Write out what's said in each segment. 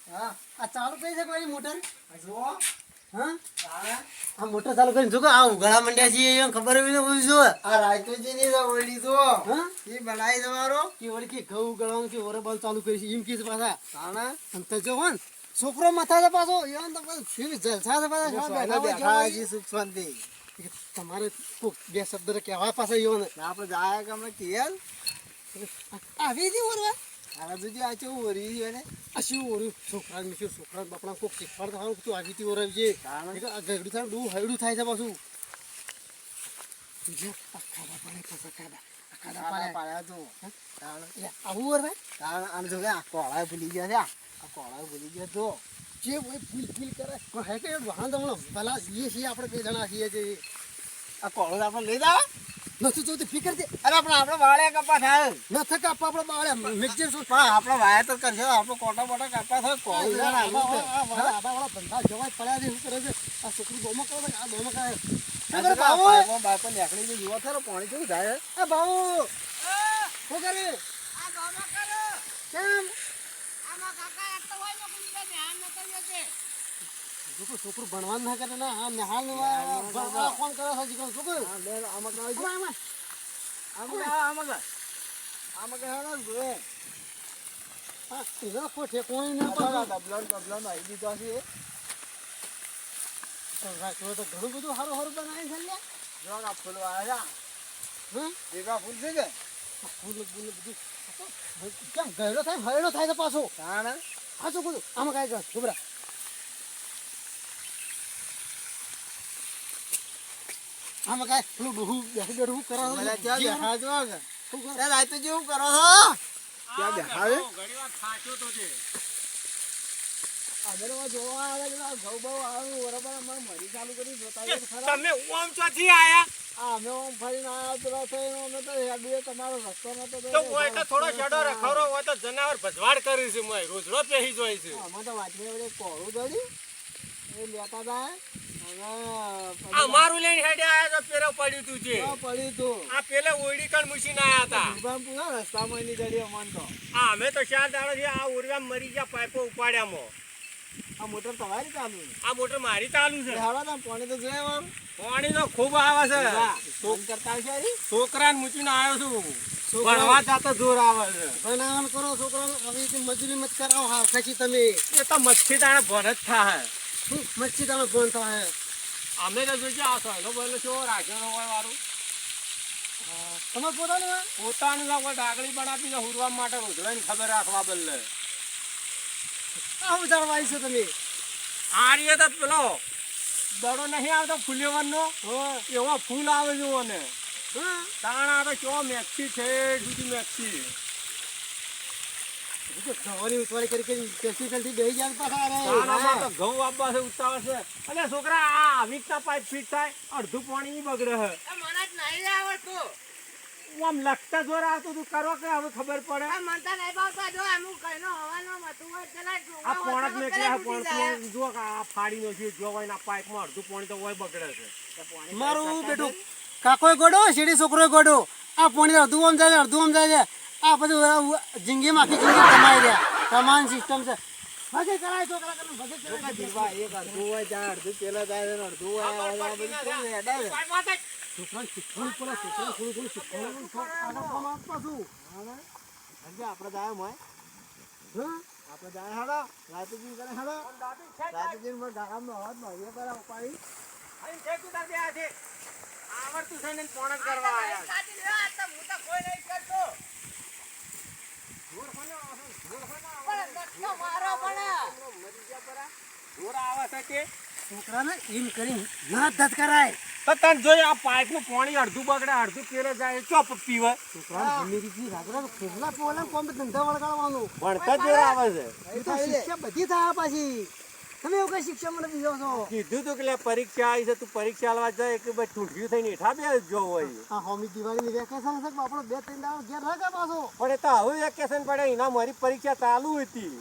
હા આ ચાલુ કરી છે કોઈ મોટર જો હા તારે આ મોટર ચાલુ કરીને જો કે આ ઉઘાડા મંડ્યા છે એ ખબર હોય ને બધું જો આ રાયતુજી ની ઓળી જો હા એ બનાવી દેવારો કે વળી કે ઘઉં ઉગાડવાનું કે ઓરબાલ ચાલુ કરી છે એમ કે છે પાછા તાણે અને તો જો હોન છોકરો માથા છે પાછો એવા તો પાછું ફીર જલસા છે પાછા શાળા બેઠા હોય બેઠા જેવા છે સુખ શાંતિ હોય. તમારે કોક બે શબ્દ કહેવાય પાછા એવો ને આપણે જાય કે અમે કિયલ આવી હતી ઓરવા તારા જોજી આ કેવું ઓરી છે ને આ શું ઓર્યું છોકરા બાપડા કોક શીખવાડતા સારું તું આવી હતી ઓરવી છે આ ગગડું થાય ડૂ હૈડું થાય છે પાછું જો આ ખાડા પાડે પાછા ખાડા પાડ્યા તો તાણે આવું ઓરવા તાણે આને જો કે આ કોળા ભૂલી ગયા છે આ કોળા ભૂલી ગયા તો જે હોય ફૂલ કરે પણ હે કે વાહન તો હમણાં ભલા છીએ આપણે બે જણા છીએ છે આ કોળો આપણે લઈ જાવ નથી જોતી ફિકર છે અરે આપણે વાળે કપા થાય ન થકા આપણે બાળે મેજર શું પણ આપણે વાયા તો કરશે આપણે કોટા બોટા કાપા થાય કોળું છે ને આવું છે. આડા ધંધા જવાય પડ્યા છે શું કરે છે આ છોકરી બોમો કરે છે આ બોમો કરે આ જો કે આ પાઇપમાં બાપા નીકળી ગઈ જુઓ થરો પાણી કેવું જાય આ બાબુ શું કરે કેમ છોકરું ભણવાનું ના કરે ને હા નિહાળ કોણ કરે છે જીગર છોકરું હા બે આમાં કાઢી દો. આમાં આમાં હેડો જોએ આ તીરા કોઠે કોઈ ના ડબલો આવી દીધો છે પાડે તો ઘણું બધું સારું સારું બનાવી છે લ્યા જો આ ફૂલ વાયા હા ભેગા ફૂલ છે કે ફૂલ બધું કેમ ગયડો થાય છે પાછો તાણે હા છોકરું આમાં કાંઈ કર છોકરા આમાં કાંઈ પેલું બહુ બેઠું બેઠું કરો બધા ત્યાં જીવન બેઠા છો કે શું કરે? એ રાત જેવું કરો છો ત્યાં બેઠા છે અમે તો જોવા આવે કે ઘઉં બહુ આવે બરાબર અમારે મરી ચાલુ કરી જોતા જઈએ ખરા તમે ઓમ ચોથી આયા અમે આમ ફરીને આવ્યા પેલા થઈને અમે તો હેડુએ તમારો રસ્તો નતો તો કોઈ તો થોડો શેડો રખડો હોય તો જનાવર ભજવાડ કરી છે મોય રોજડો પેહી જોઈ છે અમે તો વાંચીને વડે કોળું દોડ્યું એ લેતા હતા આ મારું લઈને હેડે આયા તો પેલો પડ્યું તું છે પડ્યું તું આ પેલે ઓયડી કણ મૂસીને આયા હતા પૂરા રસ્તામાં એની દડી અમન તો આ અમે તો ચાર દાડા થી આ ઉરવા મરી ગયા પાઇપો ઉપાડ્યામાં આ મોટર તમારી ચાલુ આ મોટર મારી ચાલુ છે હાલો ને પાણી તો જોઈએ મારું પાણી તો ખૂબ આવે છે ફોન કરતા આવશે હરી? છોકરાને મૂકીને આવ્યો છું ભણવા જાતો જોર આવે છે બનાવવાનું કરો છોકરાને આવી રીતે મજૂરી મત કરાવો હા પછી તમે એ તો મચ્છી તાણે ભર જ થાય મચ્છી તમે બંધ થાય અમે તો જોઈજો આ સોયનો બોલે છો રાખ્યો હોય વાળું તમારે પોતાનું પોતાનું ના કોઈ ડાગળી બનાવી ને હુરવા માટે રોજડાની ખબર રાખવા બદલે આવું જાણવા છો તમે આ રીતે તો પેલો દડો નહીં આવતો ફૂલેવરનો એવો ફૂલ આવે છે ઓને હા તાણા તો કેવો મેક્સી છે જુદી મેક્સી સવારી ઉતવારી કરી પેસ્ટિસાઇડ થી બેસી જાય પાછા તાણામાં તો ઘઉં આપવા છે ઉતાવળ છે અને છોકરા આ આવીકતા પાઇપ ફીટ થાય અડધું પાણી બગડે છે આમ લખતા જોર આવતું તું કરો કે હવે ખબર પડે આ પોણત મેકલ્યા પોણત જો કે આ ફાડીનો છે જો હોય ને આ પાઇપમાં અડધું પાણી તો હોય બગડે છે મારું બેટું કાકોય ગોડો શેડી છોકરો ગોડો આ પાણી અડધું આમ જાય અડધું આમ જાય આ બધું જિંદગીમાં આખી જિંદગી કમાઈ રહ્યા કમાન સિસ્ટમ છે ભજે કરાય છોકરા કને ભજે કરાય દીવા એક અડધું હોય જાય અડધું પેલા જાય ને અડધું હોય આ બધું કેમ હેડાવે? છોકરાને શીખવાનું પડે છોકરાને થોડું શીખવાનું આગળ કામ આપવા છું હજી આપણે જાય મોય હા આપણે જાય હાડો રાતુજી કરે હાડો રાતુજી પર ગામનો હોત નો એ કરે ઉપાડી આવડતું છે ને પોણત કરવા આયા જોર આવે છે કે છોકરાને એમ કરી ના દત કરાય તો તને જોઈ આ પાઇપ નું પાણી અડધું બગડે અડધું પેલે જાય ચોપ પીવે છોકરાને ગમે રીતની રાગડા ખેલા પોલા કોમ ધંધા વળગાડવાનું ભણતા જોર આવે છે એ તો શિક્ષા બધી થાય પાછી તમે એવું કઈ શિક્ષા મને બીજો છો કીધું તું કે લે પરીક્ષા આવી છે તું પરીક્ષા આલવા જાય કે ભાઈ ઠૂંઠ્યું થઈને હેઠા બે જો હોય આ હોમી દિવાળીની વેકેશન છે આપણો 2-3 દાડો ઘેર રાખે પાછો પણ એ તો હવે વેકેશન પડે એના મારી પરીક્ષા ચાલુ હતી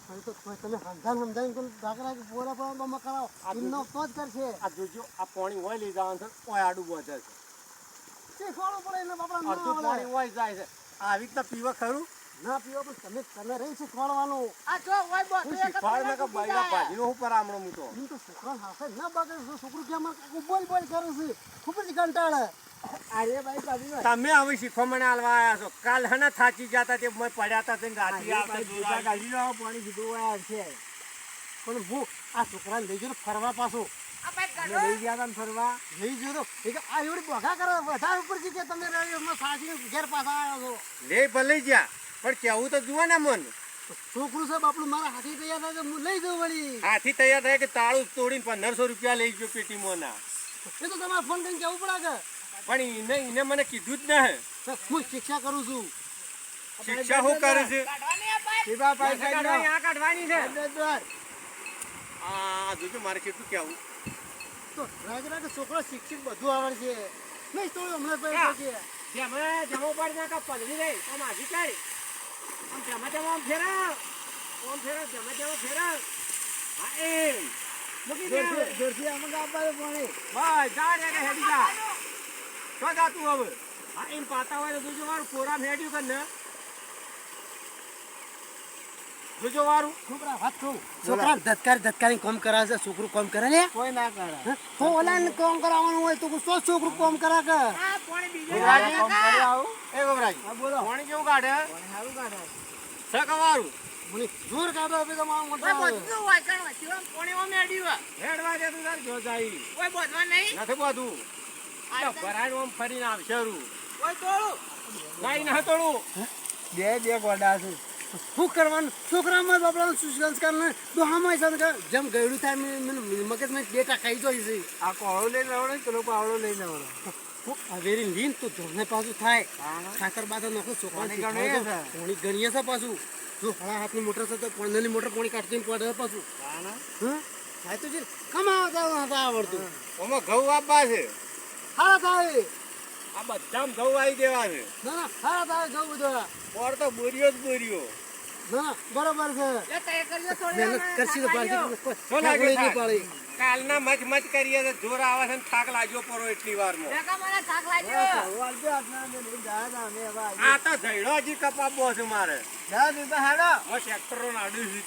હવે તો તમે સમજાવીને કોઈ દાખલા કે પોરા પર કરાવો એમનો તો જ કરશે આ જોજો આ પાણી હોય લઈ જવાનું છે ઓય આડું પહોંચે છે શીખવાડવું પડે એટલે બાપડા અડધું પાણી હોય જાય છે આવી રીતના પીવા ખરું ના પીવો પણ તમે તને રહી શીખવાડવાનું આ જો ઓય બો હું શીખવાડ ને કે બૈરા ભાજીનો હું પરામણો હું તો એમ તો છોકરા હાથે ના બગડે તો છોકરું કેમ બોલ બોલ કરે છે ખૂબ જ કંટાળે અરે ભાઈ ભાભી તમે હવે શીખવા મને આલવા આયા છો કાલ હને થાચી જતા તે મેં પડ્યા હતા તે રાતી આવતા દૂધા કાઢી લો પાણી કીધું હોય છે પણ હું આ છોકરાને લઈ ગયો ફરવા પાછો લઈ ગયા તા ને ફરવા લઈ ગયો તો એ કે આ એવડી બોઘા કરે વધારે ઉપર છે કે તમે સાચી ઘેર પાછા આવ્યા છો લે ભલે ગયા પણ કેવું તો જુઓ ને મન છોકરું છે બાપડું મારા હાથી તૈયાર થાય તો હું લઈ જાઉં વળી હાથી તૈયાર થાય કે તાળું તોડીને 1500 રૂપિયા લઈ ગયો પેટીમાં ના એ તો તમારે ફોન કરીને કેવું પડે પણ એને મને કીધું જ ને કે હું શિક્ષા કરું છું શિક્ષા શું કરે છે શિવા ભાઈ કાઢી લો. આ કાઢવાની છે જબરદસ્ત. આ જોજો મારે કેટલું કેવું તો રાજરાકે છોકરો શિક્ષિત બધું આવડશે નહીં તો હમણાં પૈસા છે જેમાં જમો પડ ના કા પલવી રહી આમ આગી ચાલ આમ જેમાં આમ ફેરા જેમાં ફેરા હા એમ મૂકી દે જોરથી આમાં ગાવા દે પાણી બસ જા રે કે હેડી જા તો જા તું હવે હા એમ પાતા હોય તો જોજો મારું કોરામ હેડ્યું કર ને જોજો વારું છોકરા વાત કહું છોકરા ધતકારી કામ કરાવે છે છોકરું કામ કરે ને કોઈ ના કરે તો ઓલાને કામ કરાવવાનું હોય તો તો છોકરું કામ કરા કે આ પાણી બીજે ગોબરાજી, કામ કરી આવું. એ ગોબરાજી હા બોલો પાણી કેવું કાઢે પાણી સારું કાઢે સકવારું મને જોર કાઢો હવે તો મારો મોટો આવે. હેડવા દે તું તાર જો જાય નથી બધું ભરાડ આમ ફરીને આવશે રૂ નહીં ના તોડું બે ગોડા છે શું કરવાનું છોકરામાં બાપડાનું સંસ્કાર ને દોહામાં સંસ્કાર જેમ ગયડું થાય મગજમાં ડેટા ખાઈ જાય છે આ કોળો લઈને આવડે ને પેલો પાવડો લઈને આવડે અવેરી લીન તો ધોરણે પાછું થાય ખાતર બાતર નાખો છોકરાને પાણી ગણીએ છે. પાણી ગણીએ છે પાછું જો હળા હાથની મોટર છે તો પંદરની મોટર પાણી કાઢતી પડે પાછું હા થાય તો છે કમાવા હતા આવડતું આમાં ઘઉં આપવા છે હારા થાય આ બધામાં ઘઉં આવી દેવા છે ના ના હારા થાય જવું બધા પોર તો બોર્યો જ બોર્યો ના ના બરોબર છે મહેનત કરશી તો પાડી શું લાગે નહીં થાક? પાડી કાલના મચ મચ કરીએ તો જોર આવે છે ને થાક લાગ્યો પરો એટલી વારમાં વાલજો આપના ને લઈને જાય તા અમે હવે આવીએ. આ તો જઈડો હજી કપાવવો છે મારે જા દીધા હેડો હું ટ્રેક્ટરો નાડું છું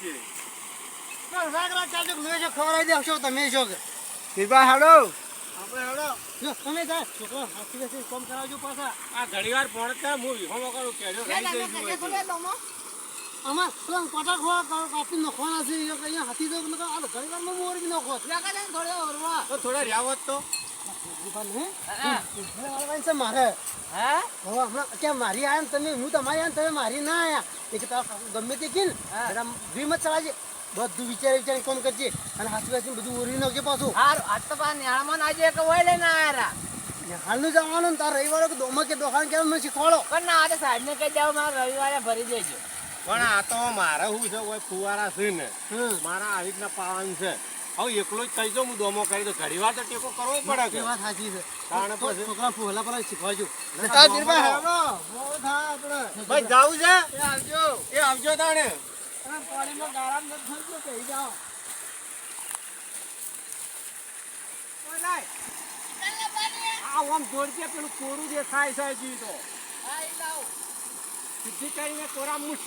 કે રાગ રાગ ચાલજો લે છો ખબર આવી દેશો તમે છો કે દીપા હેડો આપણે હેડો જો તમે જાય છોકરા હાથી બેસી કામ કરાવજો પાછા આ ઘડીવાર ભણતા હું વિહોમો કરું કેજો રહી જઈશું આમાં પેલા કોટા ખોવા કાપી નાખવાના છે અહીંયા હાથી તો આ ઘણીવારમાં મોર બી નાખો તો થોડા રહ્યા તો મારે હવે હમણાં ક્યાં મારી આયા ને તમે હું તમારી આયા ને તમે મારી ના આયા એ કે તારા કાકુ ગમે તે કે ને વીમત ચલાવજે બધું વિચારી કામ કરજે અને હાથી બધું ઓરી નાખજે પાછું હાલનું જવાનું ને તાર રવિવારે કે દોમાં કે દોખાણ કે મને શીખવાડો પણ આ તો મારે શું છે કોઈ ફુવારા છે ને મારા આવી રીતના પાવાનું છે હવે એકલો જ કહી દો હું દોમો કરી દો ઘડીવાર તો ટેકો કરવો જ પડે એ કે વાત સાચી છે તાણે પછી છોકરા પહેલા પહેલા શીખવાડજો તા દીપા હેડો બહુ થાય આપણે ભાઈ જાવું છે એ આવજો એ આવજો તાણે આ પાણીમાં ગારામ નથી થયું તો કહી જાઓ આ આમ જોડજે પેલું કોરું દેખાય છે હજી તો સીધી કરીને કોરા મુઠ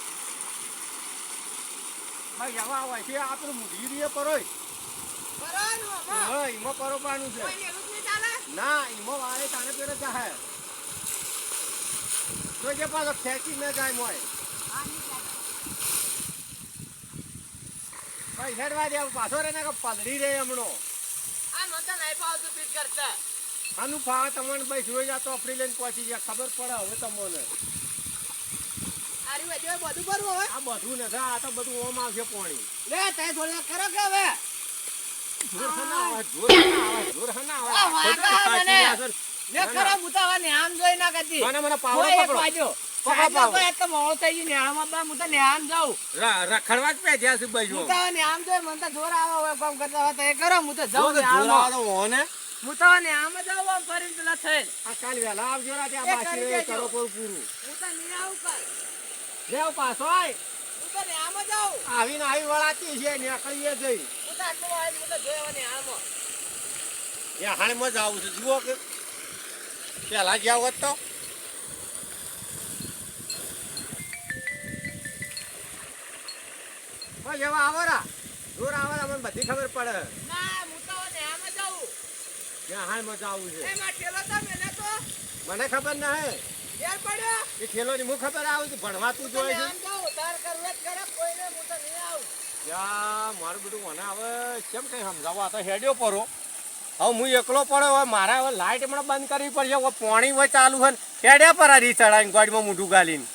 ભાઈ હવે આવે છે આ પેલું મૂઢી રીએ પરોય હા ઈમો પરોબાનું છે ના ઈમો વાળે તાને પેલો જાહે તો જે પાછો ખેંચી ન જાય મોય ભાઈ હેડવા દે પાછો રે ને કે પલડી રે હમણો આનું ફાવા તમને ભાઈ જોઈ જા તો આપણી લઈને પહોંચી જાય ખબર પડે હવે તમને આ બધું નથી આ તો બધું ઓમ આવશે પાણી જોર હના આવે જોર હના આવે મને મને પાવડો પકડો રખડવા જ પેજ્યા છે ભાઈ જો જોર આવે ઓને આ કાલ વેલા આવજો રા ત્યાં પાછી રે કરો પર પૂરું લેવ પાછો આય આવીને આવી વળાતી છે નીકળીએ જઈ ત્યાં હાણમાં જ આવું છે જુઓ કે પેલા જ્યાં હોત તો બસ એવા આવો રા જોર આવો રા મને બધી ખબર પડે ના હું તો ન્યામાં જાઉં ત્યાં હાલ મજા આવું છે એમાં ઠેલો તો મેલે તો મને ખબર ના હે ઘેર પડ્યો એ ઠેલોની હું ખબર આવું છું ભણવા તું જોઈ છે આમ જાઉં તાર કરવે જ કરે કોઈને હું તો નહીં આવું યા મારું બધું મને હવે કેમ કઈ સમજાવો આ તો હેડ્યો પરો હવે હું એકલો પડ્યો હવે મારે હવે લાઇટ હમણાં બંધ કરવી પડશે હવે પાણી હોય ચાલુ હોય ને હેડ્યા પર રી ચડાવીને ગાડીમાં મોઢું ગાલીને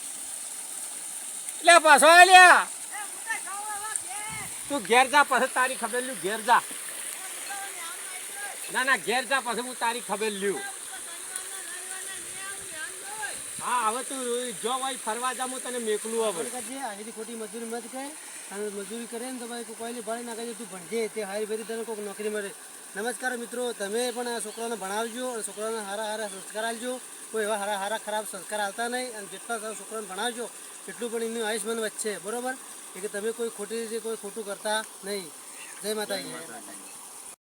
લે પાછો લ્યા એ હું તો જાઉં હવે ઘેર તું ઘેર જા પછી તારી ખબર લ્યું ઘેર જા હું તો ન્યામાં આવી ના ના ઘેર જા પછી હું તારી ખબર લ્યું હા હવે તું જો ભાઈ ફરવા જા હું તને મેકલું હવે કરજે આની ખોટી મજૂરી મત કર અને મજૂરી કરે ને તો ભાઈ કોઈને ભાડે ના કરજે તું ભણજે તે હારી ભરી તને કોઈક નોકરી મળે નમસ્કાર મિત્રો તમે પણ આ છોકરાને ભણાવજો અને છોકરાને સારા સારા સંસ્કાર આપજો કોઈ એવા સારા સારા ખરાબ સંસ્કાર આવતા નહીં અને જેટલા સારા છોકરાને ભણાવજો એટલું પણ એમનું આયુષ્માન વધશે બરોબર કે તમે કોઈ ખોટી રીતે કોઈ ખોટું કરતા નહીં જય માતાજી